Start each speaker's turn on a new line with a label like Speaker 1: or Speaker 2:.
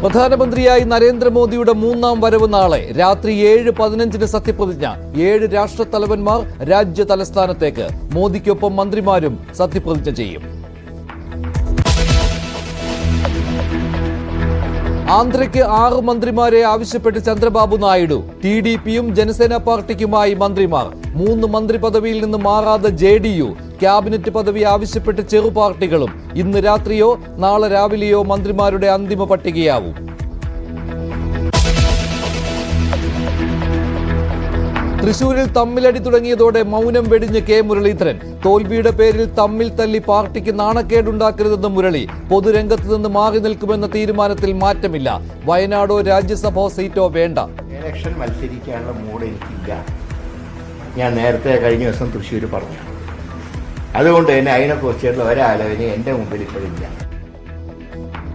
Speaker 1: പ്രധാനമന്ത്രിയായി നരേന്ദ്രമോദിയുടെ മൂന്നാം വരവ് നാളെ രാത്രി 7:15 സത്യപ്രതിജ്ഞ. 7 രാഷ്ട്രത്തലവന്മാർ രാജ്യ തലസ്ഥാനത്തേക്ക്. മോദിക്കൊപ്പം മന്ത്രിമാരും സത്യപ്രതിജ്ഞ ചെയ്യും. ആന്ധ്രയ്ക്ക് 6 മന്ത്രിമാരെ ആവശ്യപ്പെട്ട് ചന്ദ്രബാബു നായിഡു. TDPയും ജനസേന പാർട്ടിക്കുമായി മന്ത്രിമാർ. 3 മന്ത്രി പദവിയിൽ നിന്ന് മാറാതെ JDU. ക്യാബിനറ്റ് പദവി ആവശ്യപ്പെട്ട് ചെറുപാർട്ടികളും. ഇന്ന് രാത്രിയോ നാളെ രാവിലെയോ മന്ത്രിമാരുടെ അന്തിമ പട്ടികയാവും. തൃശൂരിൽ തമ്മിലടി തുടങ്ങിയതോടെ മൗനം വെടിഞ്ഞ് കെ മുരളീധരൻ. തോൽവിയുടെ പേരിൽ തമ്മിൽ തല്ലി പാർട്ടിക്ക് നാണക്കേടുണ്ടാക്കരുതെന്ന് മുരളി. പൊതുരംഗത്ത് നിന്ന് മാറി നിൽക്കുമെന്ന തീരുമാനത്തിൽ മാറ്റമില്ല. വയനാടോ രാജ്യസഭാ സീറ്റോ വേണ്ട.
Speaker 2: ഇലക്ഷൻ മത്സരിക്കാനുള്ള മൂഡ് എനിക്കില്ല. ഞാൻ നേരത്തെ കഴിഞ്ഞ ദിവസം തൃശ്ശൂർ പറഞ്ഞു. അതുകൊണ്ട് തന്നെ അതിനെക്കുറിച്ചുള്ള ഒരാലോചന എൻ്റെ മുമ്പിൽ ഇപ്പോഴില്ല.